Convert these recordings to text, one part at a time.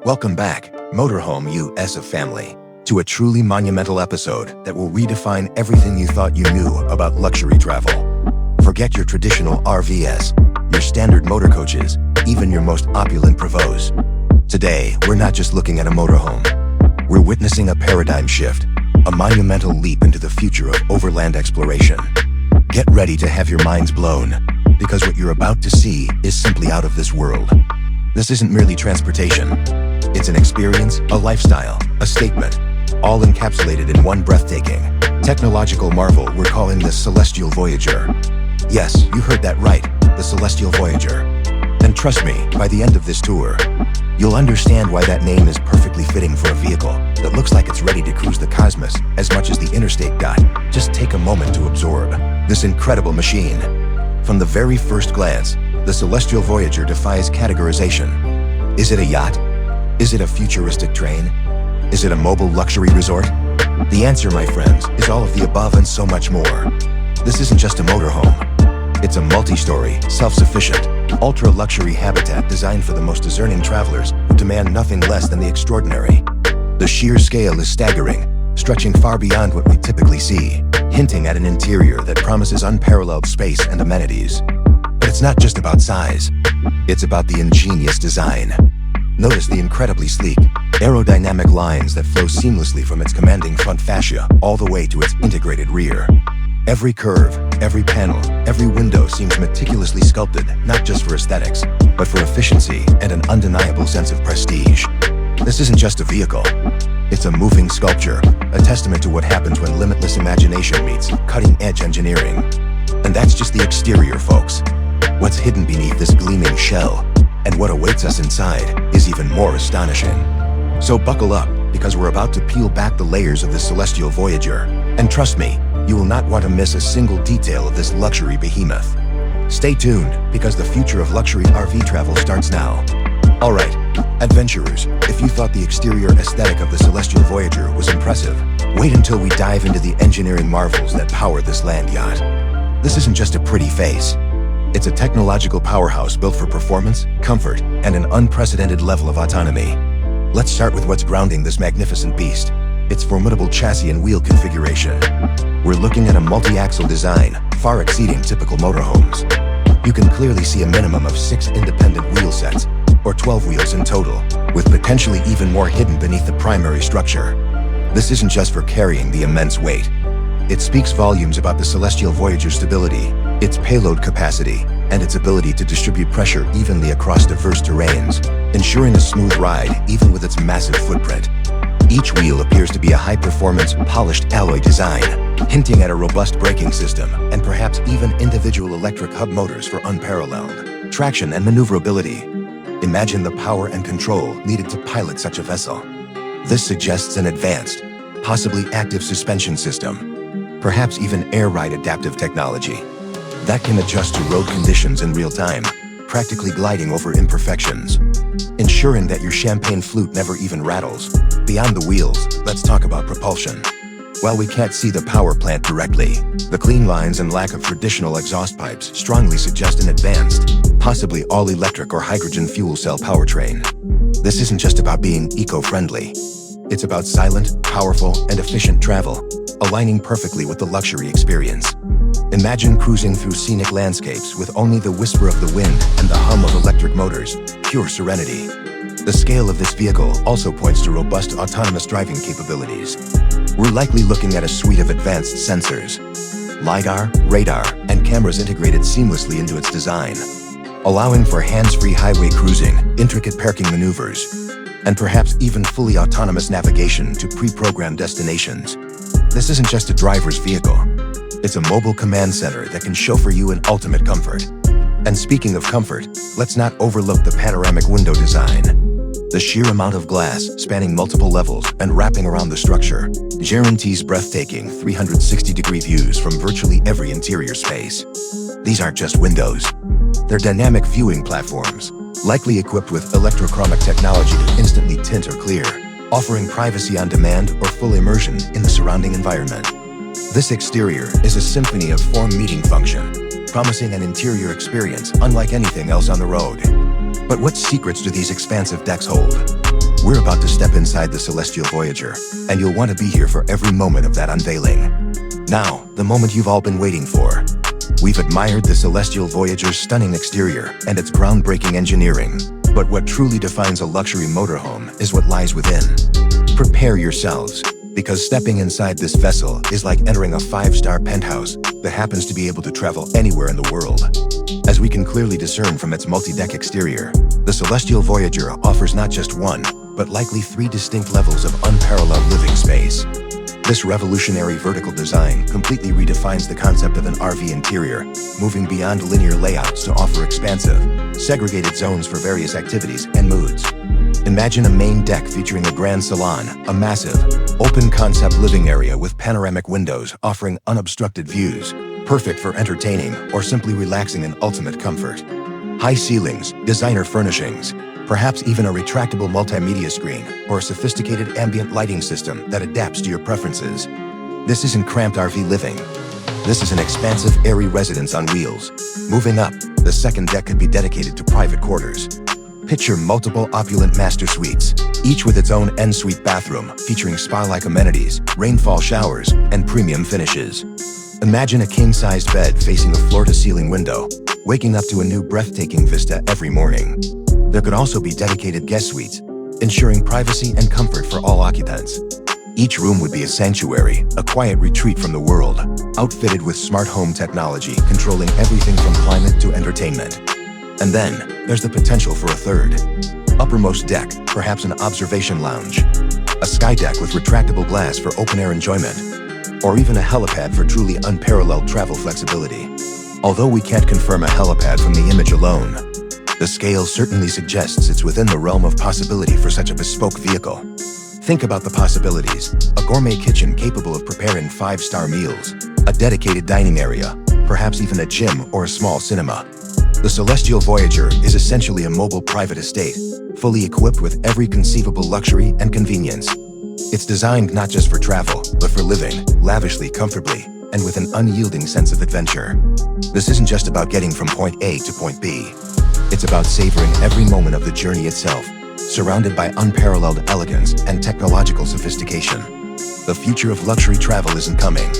Welcome back, Motorhome US of family, to a truly monumental episode that will redefine everything you thought you knew about luxury travel. Forget your traditional RVs, your standard motor coaches, even your most opulent Provos. Today, we're not just looking at a motorhome. We're witnessing a paradigm shift, a monumental leap into the future of overland exploration. Get ready to have your minds blown, because what you're about to see is simply out of this world. This isn't merely transportation. It's an experience, a lifestyle, a statement, all encapsulated in one breathtaking, technological marvel we're calling the Celestial Voyager. Yes, you heard that right, the Celestial Voyager. And trust me, by the end of this tour, you'll understand why that name is perfectly fitting for a vehicle that looks like it's ready to cruise the cosmos as much as the interstate got. Just take a moment to absorb this incredible machine. From the very first glance, the Celestial Voyager defies categorization. Is it a yacht? Is it a futuristic train? Is it a mobile luxury resort? The answer, my friends, is all of the above and so much more. This isn't just a motorhome. It's a multi-story, self-sufficient, ultra-luxury habitat designed for the most discerning travelers who demand nothing less than the extraordinary. The sheer scale is staggering, stretching far beyond what we typically see, hinting at an interior that promises unparalleled space and amenities. But it's not just about size. It's about the ingenious design. Notice the incredibly sleek, aerodynamic lines that flow seamlessly from its commanding front fascia all the way to its integrated rear. Every curve, every panel, every window seems meticulously sculpted, not just for aesthetics, but for efficiency and an undeniable sense of prestige. This isn't just a vehicle. It's a moving sculpture, a testament to what happens when limitless imagination meets cutting-edge engineering. And that's just the exterior, folks. What's hidden beneath this gleaming shell, and what awaits us inside, is even more astonishing. So buckle up, because we're about to peel back the layers of the Celestial Voyager. And trust me, you will not want to miss a single detail of this luxury behemoth. Stay tuned, because the future of luxury RV travel starts now. Alright, adventurers, if you thought the exterior aesthetic of the Celestial Voyager was impressive, wait until we dive into the engineering marvels that power this land yacht. This isn't just a pretty face. It's a technological powerhouse built for performance, comfort, and an unprecedented level of autonomy. Let's start with what's grounding this magnificent beast, its formidable chassis and wheel configuration. We're looking at a multi-axle design, far exceeding typical motorhomes. You can clearly see a minimum of 6 independent wheel sets, or 12 wheels in total, with potentially even more hidden beneath the primary structure. This isn't just for carrying the immense weight. It speaks volumes about the Celestial Voyager's stability, its payload capacity, and its ability to distribute pressure evenly across diverse terrains, ensuring a smooth ride even with its massive footprint. Each wheel appears to be a high-performance, polished alloy design, hinting at a robust braking system and perhaps even individual electric hub motors for unparalleled traction and maneuverability. Imagine the power and control needed to pilot such a vessel. This suggests an advanced, possibly active suspension system, perhaps even air ride adaptive technology that can adjust to road conditions in real time, practically gliding over imperfections, ensuring that your champagne flute never even rattles. Beyond the wheels, let's talk about propulsion. While we can't see the power plant directly, the clean lines and lack of traditional exhaust pipes strongly suggest an advanced, possibly all-electric or hydrogen fuel cell powertrain. This isn't just about being eco-friendly. It's about silent, powerful, and efficient travel, aligning perfectly with the luxury experience. Imagine cruising through scenic landscapes with only the whisper of the wind and the hum of electric motors, pure serenity. The scale of this vehicle also points to robust autonomous driving capabilities. We're likely looking at a suite of advanced sensors, LiDAR, radar, and cameras integrated seamlessly into its design, allowing for hands-free highway cruising, intricate parking maneuvers, and perhaps even fully autonomous navigation to pre-programmed destinations. This isn't just a driver's vehicle. It's a mobile command center that can chauffeur you in ultimate comfort. And speaking of comfort, let's not overlook the panoramic window design. The sheer amount of glass, spanning multiple levels and wrapping around the structure, guarantees breathtaking 360-degree views from virtually every interior space. These aren't just windows. They're dynamic viewing platforms, likely equipped with electrochromic technology to instantly tint or clear, offering privacy on demand or full immersion in the surrounding environment. This exterior is a symphony of form meeting function, promising an interior experience unlike anything else on the road. But what secrets do these expansive decks hold? We're about to step inside the celestial Voyager, and you'll want to be here for every moment of that unveiling. Now, the moment you've all been waiting for. We've admired the celestial Voyager's stunning exterior and its groundbreaking engineering. But what truly defines a luxury motorhome is what lies within. Prepare yourselves, because stepping inside this vessel is like entering a 5-star penthouse that happens to be able to travel anywhere in the world. As we can clearly discern from its multi-deck exterior, the celestial Voyager offers not just one, but likely 3 distinct levels of unparalleled living space. This revolutionary vertical design completely redefines the concept of an RV interior, moving beyond linear layouts to offer expansive, segregated zones for various activities and moods. Imagine a main deck featuring a grand salon, a massive, open-concept living area with panoramic windows offering unobstructed views, perfect for entertaining or simply relaxing in ultimate comfort. High ceilings, designer furnishings, perhaps even a retractable multimedia screen or a sophisticated ambient lighting system that adapts to your preferences. This isn't cramped RV living. This is an expansive, airy residence on wheels. Moving up, the second deck could be dedicated to private quarters. Picture multiple opulent master suites, each with its own en-suite bathroom featuring spa-like amenities, rainfall showers, and premium finishes. Imagine a king-sized bed facing a floor-to-ceiling window, waking up to a new breathtaking vista every morning. There could also be dedicated guest suites, ensuring privacy and comfort for all occupants. Each room would be a sanctuary, a quiet retreat from the world, outfitted with smart home technology controlling everything from climate to entertainment. And then, there's the potential for a third. Uppermost deck, perhaps an observation lounge, a sky deck with retractable glass for open-air enjoyment, or even a helipad for truly unparalleled travel flexibility. Although we can't confirm a helipad from the image alone, the scale certainly suggests it's within the realm of possibility for such a bespoke vehicle. Think about the possibilities: a gourmet kitchen capable of preparing 5-star meals, a dedicated dining area, perhaps even a gym or a small cinema. The celestial Voyager is essentially a mobile private estate, fully equipped with every conceivable luxury and convenience. It's designed not just for travel, but for living, lavishly, comfortably, and with an unyielding sense of adventure. This isn't just about getting from point A to point B. It's about savoring every moment of the journey itself, surrounded by unparalleled elegance and technological sophistication. The future of luxury travel isn't coming.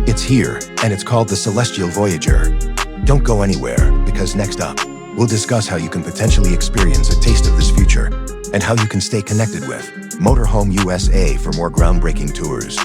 It's here, and it's called the celestial Voyager. Don't go anywhere, because next up, we'll discuss how you can potentially experience a taste of this future and how you can stay connected with Motorhome USA for more groundbreaking tours.